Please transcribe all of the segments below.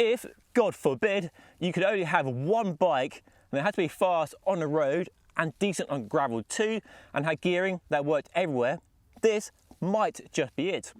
if, God forbid, you could only have one bike and it had to be fast on the road and decent on gravel too, and had gearing that worked everywhere, this might just be it.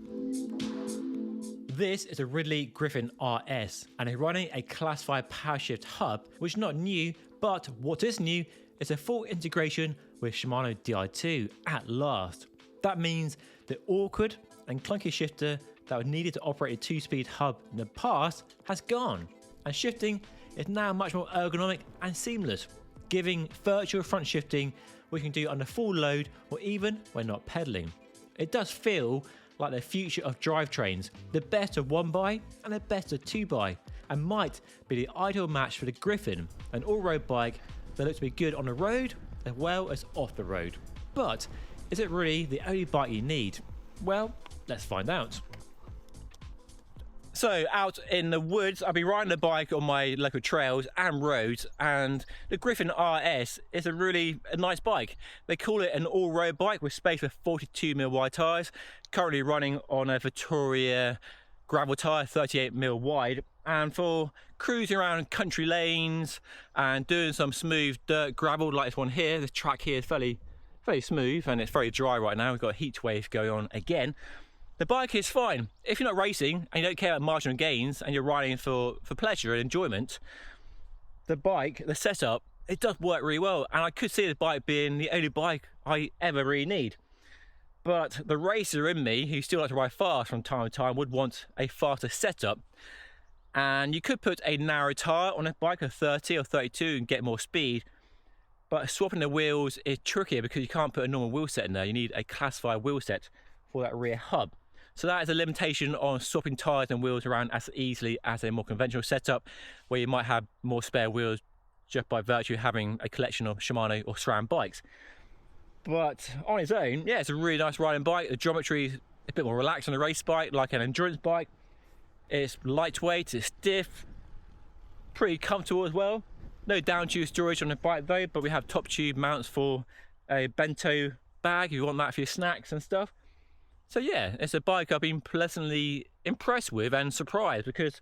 This is a Ridley Grifn RS and it's running a Classified Powershift hub, which is not new, but what is new is a full integration with Shimano Di2 at last. That means the awkward and clunky shifter that was needed to operate a 2-speed hub in the past has gone, and shifting is now much more ergonomic and seamless, giving virtual front shifting we can do under full load or even when not pedaling. It does feel like the future of drivetrains, the best of 1x and the best of 2x, and might be the ideal match for the Grifn, an all-road bike that looks to be good on the road as well as off the road. But is it really the only bike you need? Well, let's find out. So out in the woods, I'll be riding the bike on my local trails and roads, and the Grifn RS is a really nice bike. They call it an all-road bike with space for 42mm wide tyres, currently running on a Victoria gravel tyre, 38mm wide, and for cruising around country lanes and doing some smooth dirt gravel like this one here. The track here is fairly smooth and it's very dry right now. We've got a heat wave going on again. The bike is fine. If you're not racing and you don't care about marginal gains and you're riding for pleasure and enjoyment, the bike, the setup, it does work really well, and I could see the bike being the only bike I ever really need. But the racer in me, who still likes to ride fast from time to time, would want a faster setup. And you could put a narrow tyre on a bike of 30 or 32 and get more speed, but swapping the wheels is trickier because you can't put a normal wheel set in there. You need a classified wheel set for that rear hub. So that is a limitation on swapping tyres and wheels around as easily as a more conventional setup, where you might have more spare wheels just by virtue of having a collection of Shimano or SRAM bikes. But on its own, yeah, it's a really nice riding bike. The geometry is a bit more relaxed on a race bike, like an endurance bike. It's lightweight, it's stiff, pretty comfortable as well. No down tube storage on the bike though, but we have top tube mounts for a bento bag if you want that for your snacks and stuff. So yeah, it's a bike I've been pleasantly impressed with and surprised, because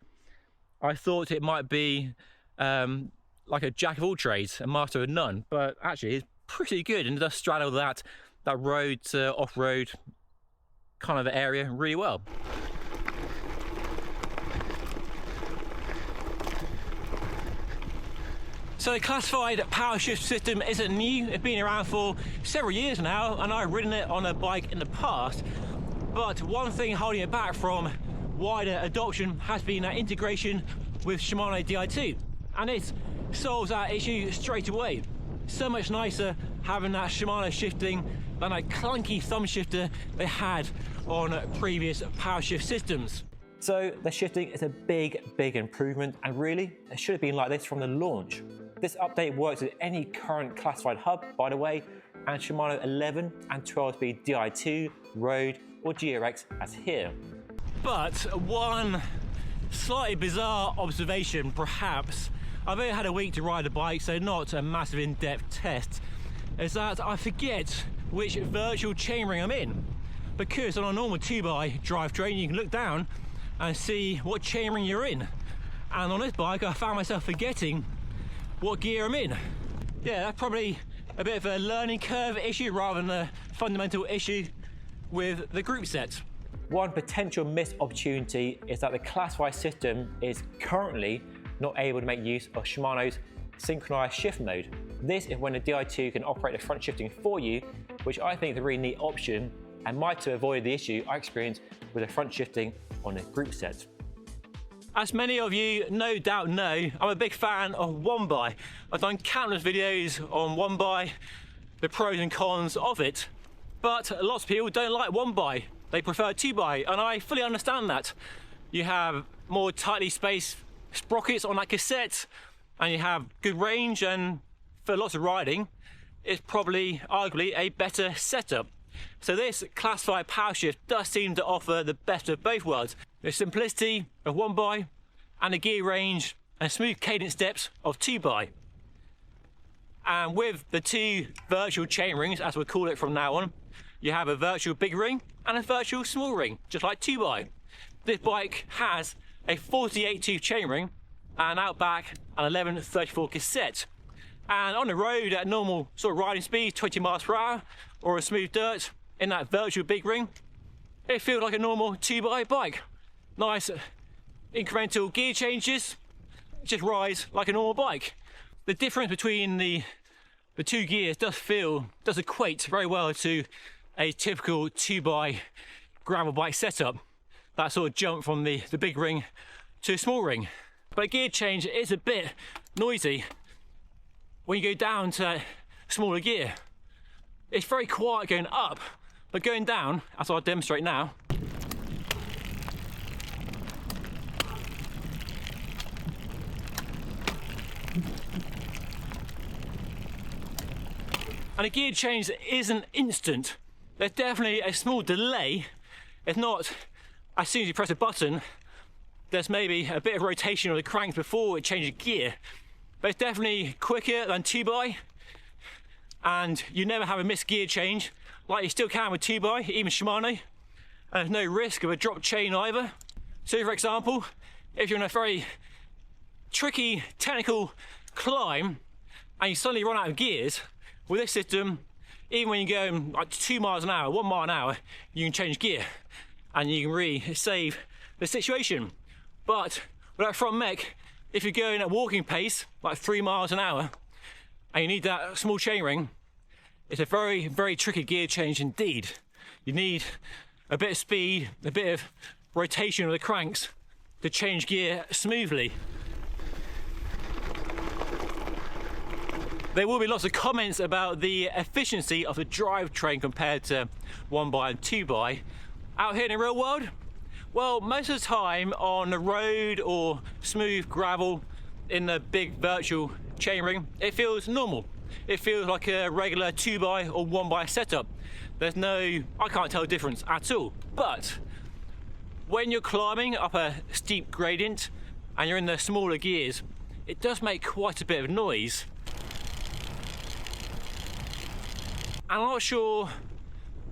I thought it might be like a jack of all trades, a master of none, but actually it's pretty good and it does straddle that road to off-road kind of area really well. So the Classified Powershift system isn't new. It's been around for several years now, and I've ridden it on a bike in the past. But one thing holding it back from wider adoption has been that integration with Shimano Di2, and it solves that issue straight away. So much nicer having that Shimano shifting than a clunky thumb shifter they had on previous Powershift systems. So the shifting is a big improvement, and really it should have been like this from the launch. This update works with any current classified hub, by the way, and Shimano 11 and 12-speed Di2, road or GRX as here. But one slightly bizarre observation perhaps, I've only had a week to ride the bike, so not a massive in-depth test, is that I forget which virtual chainring I'm in. Because on a normal 2x drivetrain you can look down and see what chainring you're in. And on this bike I found myself forgetting what gear I'm in. Yeah, that's probably a bit of a learning curve issue rather than a fundamental issue with the group set. One potential missed opportunity is that the Classified system is currently not able to make use of Shimano's synchronized shift mode. This is when the Di2 can operate the front shifting for you, which I think is a really neat option and might have avoided the issue I experienced with the front shifting on the group set. As many of you no doubt know, I'm a big fan of 1x. I've done countless videos on 1x, the pros and cons of it, but lots of people don't like 1x. They prefer 2x, and I fully understand that. You have more tightly spaced sprockets on that cassette, and you have good range, and for lots of riding, it's probably arguably a better setup. So this Classified Powershift does seem to offer the best of both worlds. The simplicity of 1x and the gear range and smooth cadence steps of 2x. And with the two virtual chain rings, as we'll call it from now on, you have a virtual big ring and a virtual small ring, just like 2x. This bike has a 48 tooth chainring, an Outback, an 1134 cassette. And on the road at normal sort of riding speed, 20 miles per hour, or a smooth dirt in that virtual big ring, it feels like a normal 2x bike. Nice incremental gear changes, just rides like a normal bike. The difference between the two gears does equate very well to a typical 2x gravel bike setup. That sort of jump from the big ring to a small ring. But a gear change is a bit noisy when you go down to that smaller gear. It's very quiet going up, but going down, as I'll demonstrate now, and a gear change isn't instant. There's definitely a small delay. It's not as soon as you press a button, there's maybe a bit of rotation of the cranks before it changes gear. But it's definitely quicker than 2x, and you never have a missed gear change like you still can with 2x, even Shimano. And there's no risk of a drop chain either. So for example, if you're in a very tricky technical climb and you suddenly run out of gears, with this system, even when you're going like 2 miles an hour, 1 mile an hour, you can change gear and you can really save the situation. But with that front mech, if you're going at walking pace, like 3 miles an hour, and you need that small chainring, it's a very, very tricky gear change indeed. You need a bit of speed, a bit of rotation of the cranks to change gear smoothly. There will be lots of comments about the efficiency of the drivetrain compared to 1x and 2x. Out here in the real world, well, most of the time on the road or smooth gravel in the big virtual chainring, it feels normal. It feels like a regular 2x or 1x setup. There's I can't tell the difference at all. But when you're climbing up a steep gradient and you're in the smaller gears, it does make quite a bit of noise. And I'm not sure,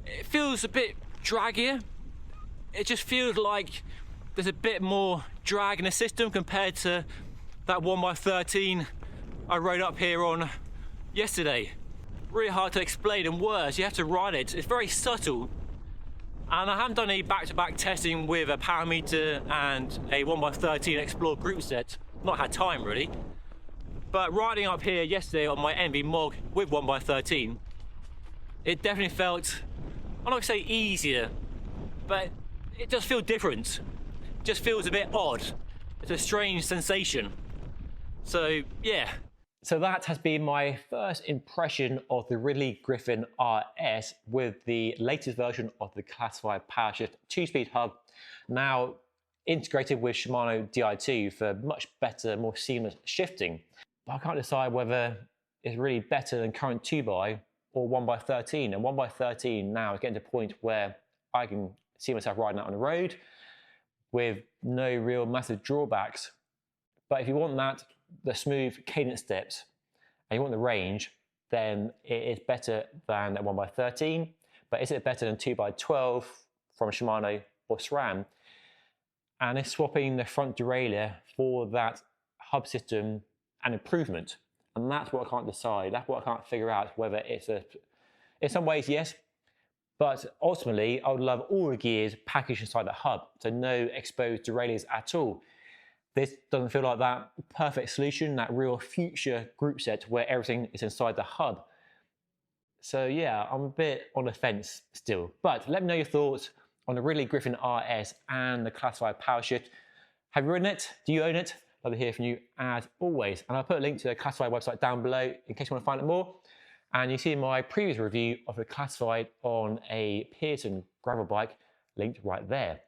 it feels a bit draggier. It just feels like there's a bit more drag in the system compared to that 1x13 I rode up here on yesterday. Really hard to explain in words, you have to ride it. It's very subtle. And I haven't done any back-to-back testing with a power meter and a 1x13 Explore group set. Not had time really. But riding up here yesterday on my NV Mog with 1x13, it definitely felt, I'm not gonna say easier, but it does feel different. It just feels a bit odd. It's a strange sensation. So yeah. So that has been my first impression of the Ridley Grifn RS with the latest version of the Classified Powershift 2-speed hub, now integrated with Shimano Di2 for much better, more seamless shifting. But I can't decide whether it's really better than current 2x or 1x13. And 1x13 now is getting to a point where I can see myself riding out on the road with no real massive drawbacks. But if you want the smooth cadence steps and you want the range, then it is better than a 1x13. But is it better than 2x12 from Shimano or SRAM? And it's swapping the front derailleur for that hub system and improvement. And that's what I can't decide. That's what I can't figure out, whether it's in some ways, yes, but ultimately I would love all the gears packaged inside the hub, so no exposed derailleurs at all. This doesn't feel like that perfect solution, that real future group set where everything is inside the hub. So yeah, I'm a bit on the fence still. But let me know your thoughts on the Ridley Grifn RS and the Classified Powershift. Have you ridden it? Do you own it? Love to hear from you as always. And I'll put a link to the Classified website down below in case you want to find out more. And you see my previous review of the Classified on a Pearson gravel bike linked right there.